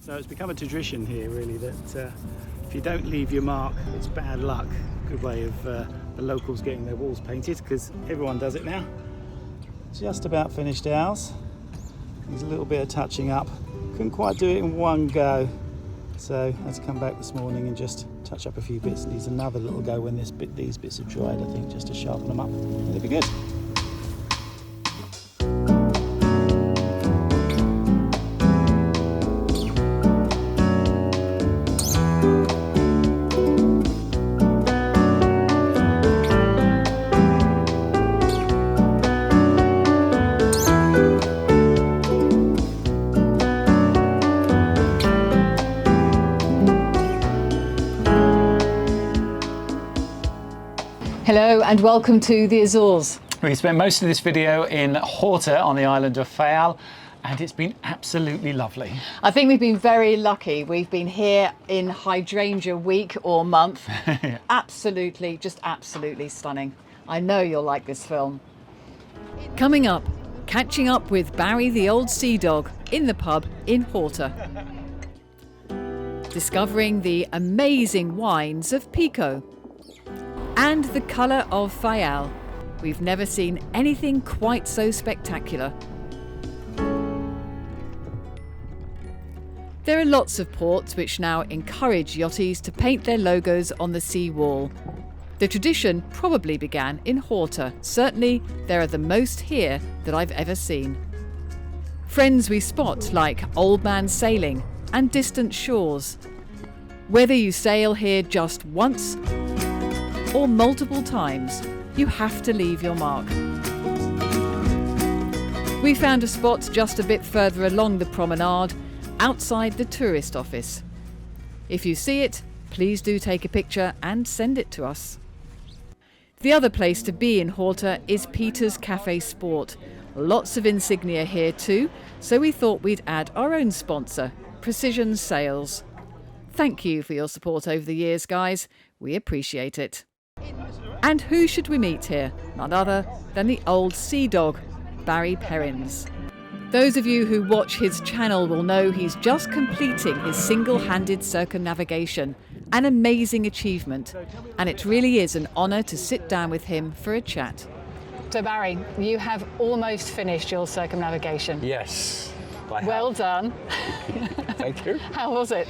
So it's become a tradition here, really, that if you don't leave your mark, it's bad luck. Good way of the locals getting their walls painted, because everyone does it now. Just about finished ours. There's a little bit of touching up. Couldn't quite do it in one go, so I had to come back this morning and just touch up a few bits. Needs another little go when these bits have dried, I think, just to sharpen them up. It'll be good. Hello and welcome to the Azores. We spent most of this video in Horta on the island of Faial, and it's been absolutely lovely. I think we've been very lucky. We've been here in hydrangea week or month. Yeah. Absolutely, just absolutely stunning. I know you'll like this film. Coming up, catching up with Barry the old sea dog in the pub in Horta. Discovering the amazing wines of Pico. And the colour of Faial. We've never seen anything quite so spectacular. There are lots of ports which now encourage yachties to paint their logos on the sea wall. The tradition probably began in Horta. Certainly, there are the most here that I've ever seen. Friends we spot like Old Man Sailing and Distant Shores. Whether you sail here just once or multiple times, you have to leave your mark. We found a spot just a bit further along the promenade, outside the tourist office. If you see it, please do take a picture and send it to us. The other place to be in Horta is Peter's Cafe Sport. Lots of insignia here too, so we thought we'd add our own sponsor, Precision Sails. Thank you for your support over the years, guys. We appreciate it. And who should we meet here? None other than the old sea dog, Barry Perrins. Those of you who watch his channel will know he's just completing his single-handed circumnavigation, an amazing achievement, and it really is an honour to sit down with him for a chat. So Barry, you have almost finished your circumnavigation. Yes, I have. Well done. Thank you. How was it?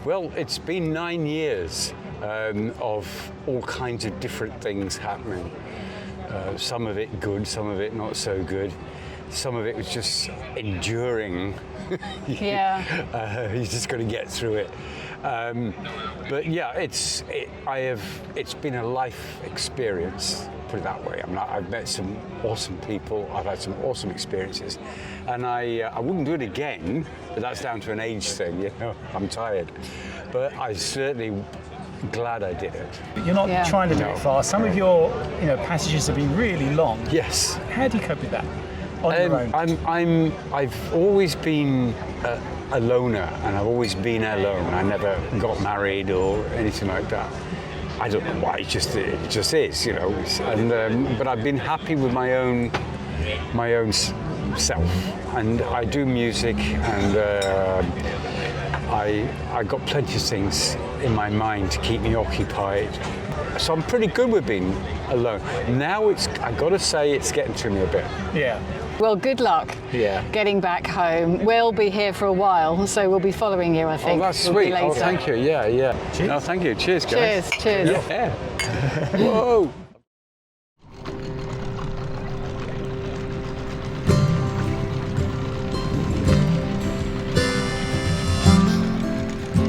Well, it's been 9 years of all kinds of different things happening. Some of it good, some of it not so good. Some of it was just enduring. Yeah. You just got to get through it. But yeah, it's been a life experience. Put it that way. I've met some awesome people. I've had some awesome experiences, and I wouldn't do it again. But that's down to an age thing, you know. I'm tired, but I certainly glad I did it. But you're not trying to do it fast. Some of your passages have been really long. Yes. How do you cope with that on your own? I've always been a loner, and I've always been alone. I never got married or anything like that. I don't know why. It just is, you know. And but I've been happy with my own self, and I do music, and I got plenty of things in my mind to keep me occupied. So I'm pretty good with being alone. Now I got to say, it's getting to me a bit. Yeah. Well, good luck getting back home. We'll be here for a while, so we'll be following you, I think. Oh, that's sweet. Later. Oh, thank you. Yeah. Cheers. No, thank you. Cheers, guys. Cheers. Yeah. Whoa.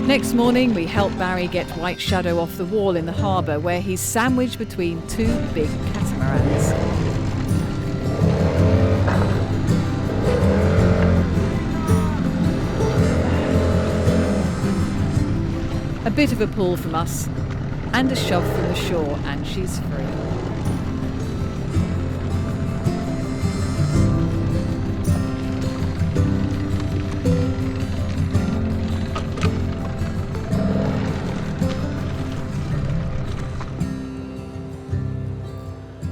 Next morning, we help Barry get White Shadow off the wall in the harbour, where he's sandwiched between two big catamarans. A bit of a pull from us, and a shove from the shore, and she's free.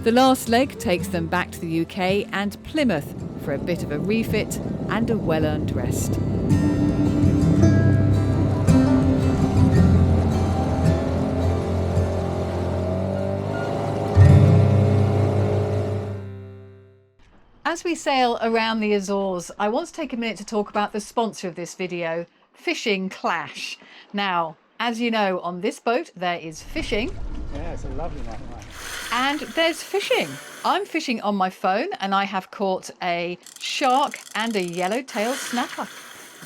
The last leg takes them back to the UK and Plymouth for a bit of a refit and a well-earned rest. As we sail around the Azores, I want to take a minute to talk about the sponsor of this video, Fishing Clash. Now, as you know, on this boat there is fishing. Yeah, it's a lovely night. And there's fishing. I'm fishing on my phone and I have caught a shark and a yellowtail snapper.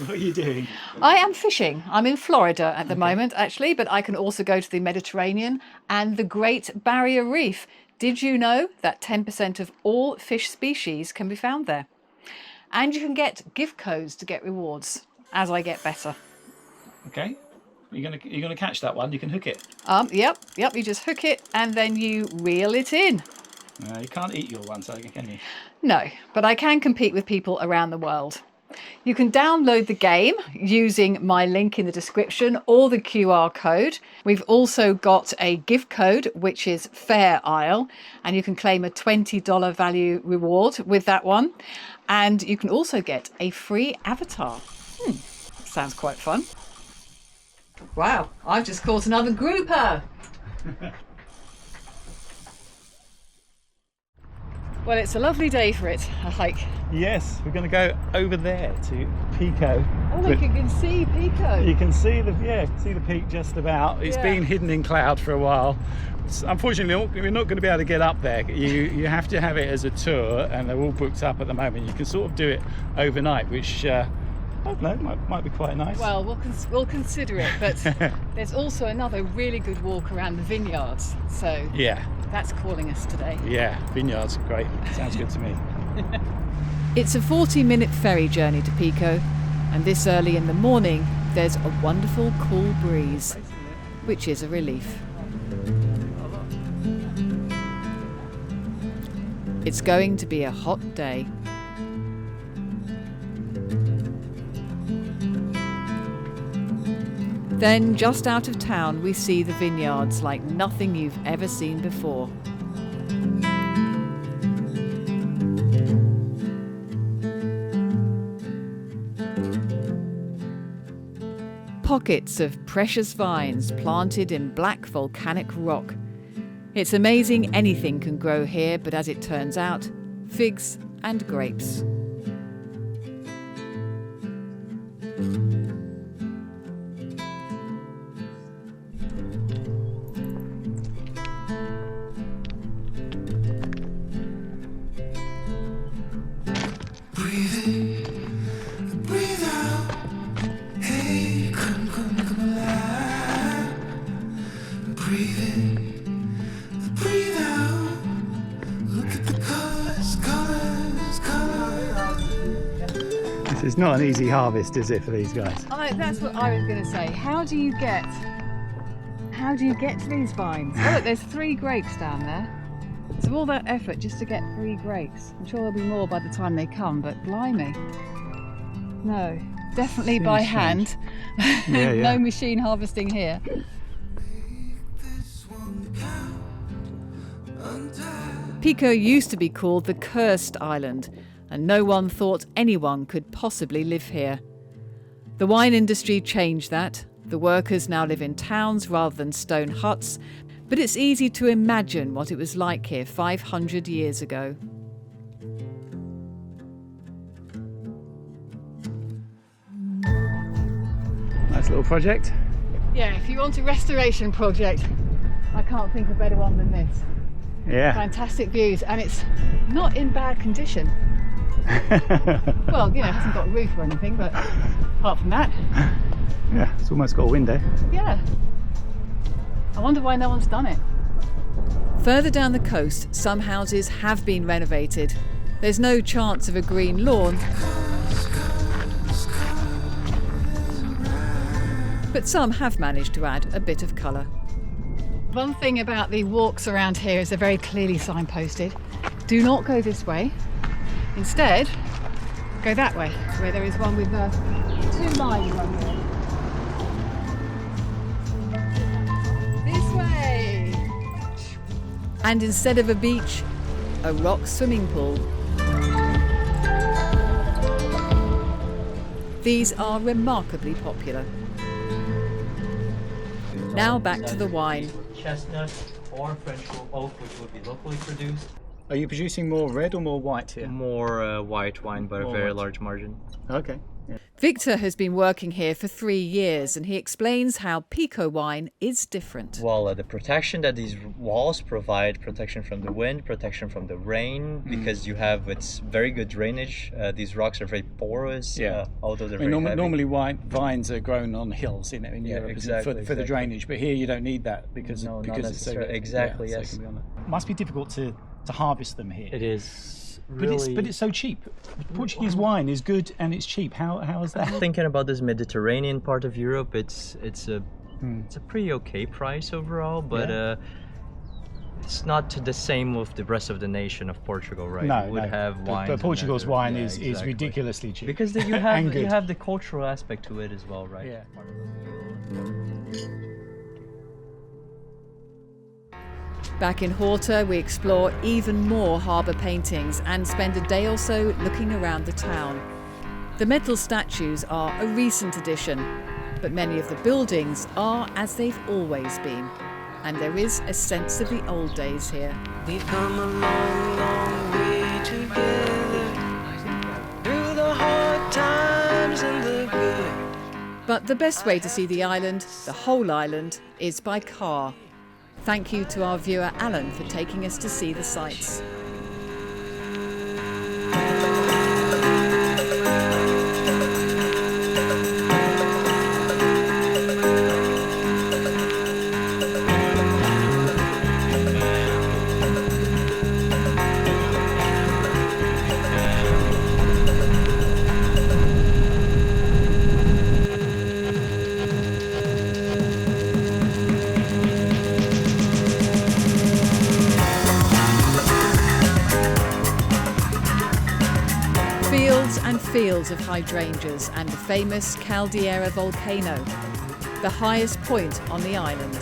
What are you doing? I am fishing. I'm in Florida at the moment, actually, but I can also go to the Mediterranean and the Great Barrier Reef. Did you know that 10% of all fish species can be found there? And you can get gift codes to get rewards as I get better. Okay. You're gonna catch that one. You can hook it. Yep. You just hook it and then you reel it in. You can't eat your one, so can you? No, but I can compete with people around the world. You can download the game using my link in the description or the QR code. We've also got a gift code, which is FAIRISLE, and you can claim a $20 value reward with that one. And you can also get a free avatar. Sounds quite fun. Wow, I've just caught another grouper. Well, it's a lovely day for it, a hike. Yes, we're going to go over there to Pico. Oh, look, you can see Pico. You can see the peak just about. It's been hidden in cloud for a while. Unfortunately, we're not going to be able to get up there. You have to have it as a tour, and they're all booked up at the moment. You can sort of do it overnight, which I don't know, might be quite nice. Well, we'll consider it, but there's also another really good walk around the vineyards. So yeah, that's calling us today. Yeah, vineyards, great. Sounds good to me. It's a 40-minute ferry journey to Pico, and this early in the morning there's a wonderful cool breeze, which is a relief. It's going to be a hot day. Then, just out of town, we see the vineyards like nothing you've ever seen before. Pockets of precious vines planted in black volcanic rock. It's amazing anything can grow here, but as it turns out, figs and grapes. This is not an easy harvest, is it, for these guys? That's what I was going to say. How do you get to these vines? Oh, look, there's 3 grapes down there. So all that effort just to get 3 grapes. I'm sure there'll be more by the time they come, but blimey. No, definitely by hand. Yeah. No machine harvesting here. Pico used to be called the Cursed Island, and no one thought anyone could possibly live here. The wine industry changed that. The workers now live in towns rather than stone huts, but it's easy to imagine what it was like here 500 years ago. Nice little project. Yeah, if you want a restoration project, I can't think of a better one than this. Yeah. Fantastic views, and it's not in bad condition. Well, it hasn't got a roof or anything, but apart from that. Yeah, it's almost got a window. Yeah. I wonder why no one's done it. Further down the coast, some houses have been renovated. There's no chance of a green lawn, but some have managed to add a bit of colour. One thing about the walks around here is they're very clearly signposted. Do not go this way. Instead, go that way, where there is one with 2 lines on here. This way! And instead of a beach, a rock swimming pool. These are remarkably popular. Now back to the wine. Chestnut or French oak, which would be locally produced. Are you producing more red or more white here? More white wine, but More a very white. large margin. Okay. Yeah. Victor has been working here for 3 years and he explains how Pico wine is different. Well, the protection that these walls provide, protection from the wind, protection from the rain, because you have it's very good drainage. These rocks are very porous, although they're very heavy. Normally white vines are grown on hills in Yeah, Europe exactly, for the drainage, but here you don't need that because No, not because it's so necessarily. Exactly, so it yes. can be on there. Must be difficult to harvest them here. It is But really. it's so cheap. Portuguese wine is good and it's cheap. How is that? Thinking about this Mediterranean part of Europe, it's a pretty okay price overall, but it's not the same with the rest of the nation of Portugal, right? No, you would have wines. But Portugal's and wine yeah, is exactly. ridiculously cheap. Because you And have good. you have the cultural aspect to it as well, right? Yeah. Back in Horta, we explore even more harbour paintings and spend a day or so looking around the town. The metal statues are a recent addition, but many of the buildings are as they've always been. And there is a sense of the old days here. We've come a long, long way together, through the hard times and the good. But the best way to see the island, the whole island, is by car. Thank you to our viewer Alan for taking us to see the sights. Fields and fields of hydrangeas and the famous Caldera volcano, the highest point on the island.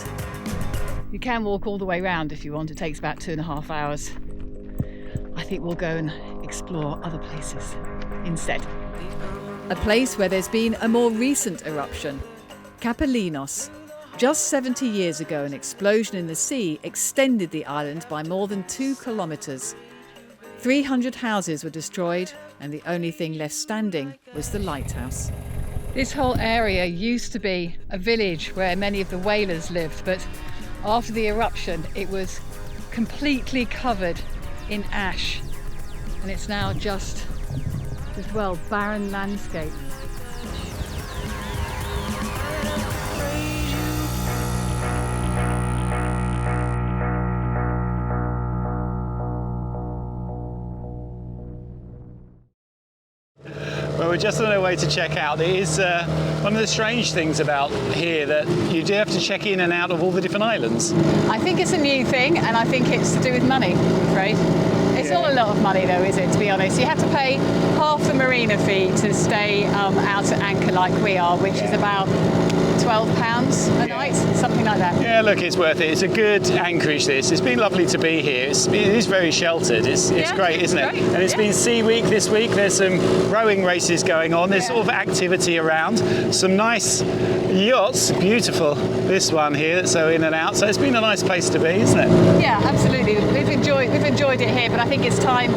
You can walk all the way round if you want. It takes about 2.5 hours. I think we'll go and explore other places instead. A place where there's been a more recent eruption, Capelinos. Just 70 years ago, an explosion in the sea extended the island by more than 2 kilometres. 300 houses were destroyed, and the only thing left standing was the lighthouse. This whole area used to be a village where many of the whalers lived, but after the eruption it was completely covered in ash, and it's now just this barren landscape. Well, we're just on our way to check out. It is one of the strange things about here that you do have to check in and out of all the different islands. I think it's a new thing, and I think it's to do with money, I'm afraid. It's not a lot of money though, is it, to be honest? You have to pay half the marina fee to stay out at anchor like we are, which is about £12 a night, something like that. Yeah, look, it's worth it. It's a good anchorage, this. It's been lovely to be here. It is very sheltered. It's great, isn't it? great. And it's been Sea Week this week. There's some rowing races going on. There's sort of activity around. Some nice yachts. Beautiful, this one here, so in and out. So it's been a nice place to be, isn't it? Yeah, absolutely. We've enjoyed it here, but I think it's time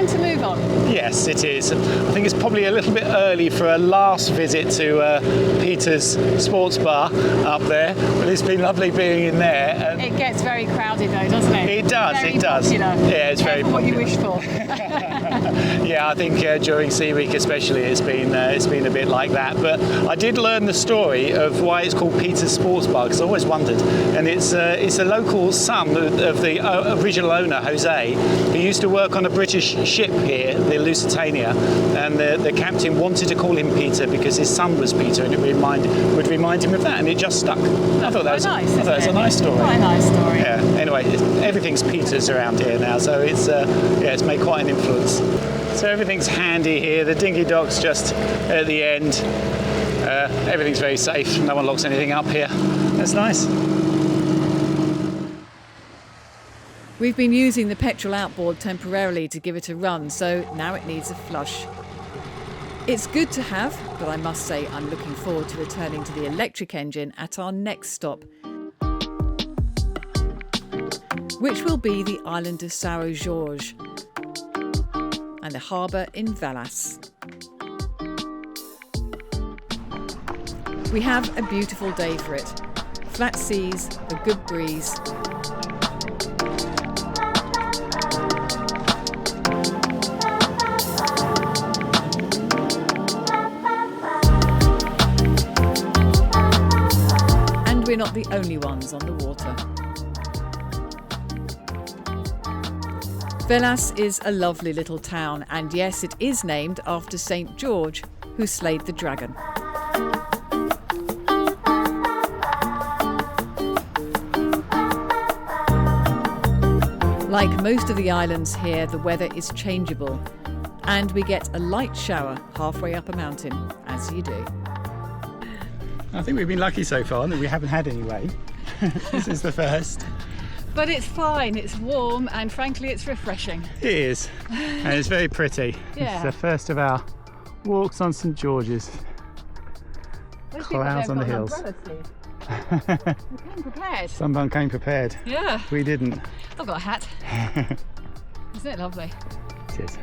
to move on. Yes, it is. I think it's probably a little bit early for a last visit to Peter's Sports Bar up there, but it's been lovely being in there. It gets very crowded though, doesn't it? It does, Very it does. popular. Yeah, it's very Careful what you popular. wish for. Yeah, I think during Sea Week especially it's been a bit like that. But I did learn the story of why it's called Peter's Sports Bar, because I always wondered. And it's a local son of the original owner, Jose, who used to work on a British ship here, the Lusitania, and the captain wanted to call him Peter because his son was Peter, and it would remind him of that, and it just stuck. I thought that was a nice story. Quite a nice story. Yeah. Anyway, everything's Peters around here now, so it's made quite an influence. So everything's handy here. The dinghy dock's just at the end. Everything's very safe. No one locks anything up here. That's nice. We've been using the petrol outboard temporarily to give it a run, so now it needs a flush. It's good to have, but I must say I'm looking forward to returning to the electric engine at our next stop. which will be the island of Sao Jorge and the harbour in Velas. We have a beautiful day for it. Flat seas, a good breeze. And we're not the only ones on the water. Velas is a lovely little town, and yes, it is named after St. George, who slayed the dragon. Like most of the islands here, the weather is changeable, and we get a light shower halfway up a mountain, as you do. I think we've been lucky so far that we haven't had any rain. This is the first. But it's fine, it's warm, and frankly it's refreshing. It is, and it's very pretty. Yeah. It's the first of our walks on St. George's. Clouds on the hills. We came prepared. Someone came prepared. Yeah. We didn't. I've got a hat. Isn't it lovely? It is.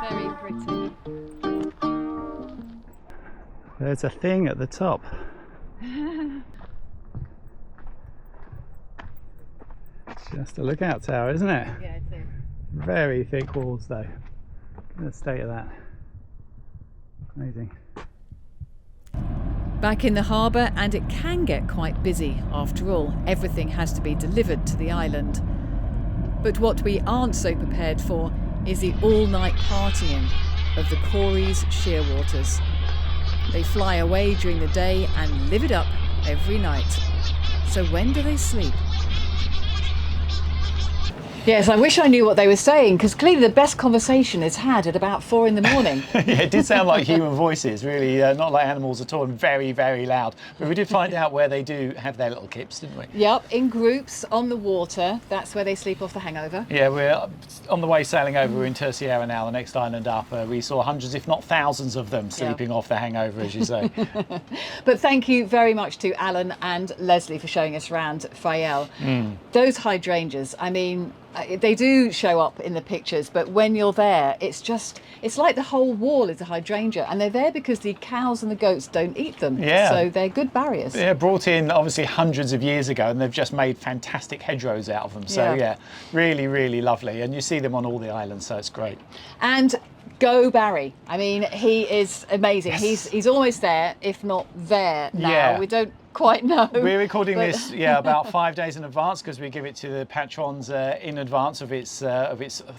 Very pretty. There's a thing at the top. Just a lookout tower, isn't it? Yeah, it is. Very thick walls though. Look at the state of that. Amazing. Back in the harbour, and it can get quite busy. After all, everything has to be delivered to the island. But what we aren't so prepared for is the all-night partying of the Corries shearwaters. They fly away during the day and live it up every night. So when do they sleep? Yes, I wish I knew what they were saying, because clearly the best conversation is had at about 4 in the morning. Yeah, it did sound like human voices, really, not like animals at all, and very, very loud. But we did find out where they do have their little kips, didn't we? Yep, in groups on the water. That's where they sleep off the hangover. Yeah, we're on the way sailing over. We're in Thur now, the next island up. We saw hundreds, if not thousands of them sleeping off the hangover, as you say. But thank you very much to Alan and Lesley for showing us around Faial. Those hydrangeas, I mean, they do show up in the pictures, but when you're there, it's like the whole wall is a hydrangea, and they're there because the cows and the goats don't eat them. Yeah. So they're good barriers. Yeah, brought in obviously hundreds of years ago, and they've just made fantastic hedgerows out of them. So yeah, really, really lovely. And you see them on all the islands, so it's great. And go Barry. I mean, he is amazing. Yes. He's almost there, if not there now. Yeah. We don't quite know. We're recording this, about 5 days in advance, because we give it to the patrons in advance of its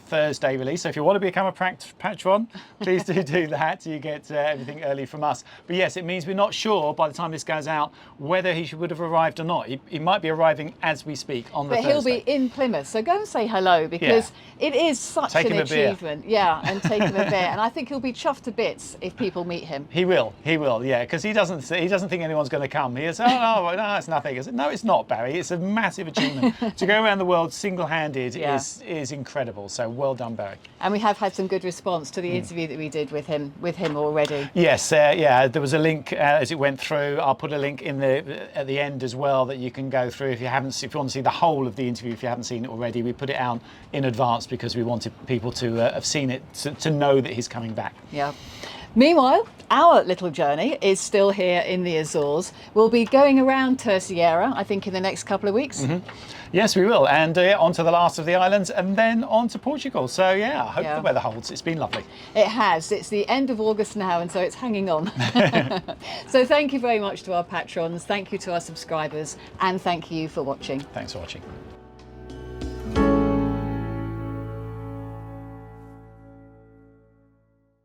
Thursday release. So if you want to become a patron, please do that. You get everything early from us. But yes, it means we're not sure by the time this goes out whether he would have arrived or not. He might be arriving as we speak on the Thursday. But he'll be in Plymouth, so go and say hello, because it is such an achievement. Yeah, and take him a beer. And I think he'll be chuffed to bits if people meet him. He will, yeah, because he doesn't think anyone's going to come. He says, oh, no, it's nothing. I said, no, it's not, Barry. It's a massive achievement. To go around the world single-handed is incredible. So well done, Barry. And we have had some good response to the interview that we did with him already. Yes, there was a link as it went through. I'll put a link in at the end as well that you can go through if you want to see the whole of the interview. If you haven't seen it already, we put it out in advance because we wanted people to have seen it to know that he's coming back. Yeah. Meanwhile, our little journey is still here in the Azores. We'll be going around Terceira, I think, in the next couple of weeks. Yes, we will. And on to the last of the islands and then on to Portugal. So, yeah, I hope the weather holds. It's been lovely. It has. It's the end of August now, and so it's hanging on. So thank you very much to our patrons. Thank you to our subscribers. And thank you for watching. Thanks for watching.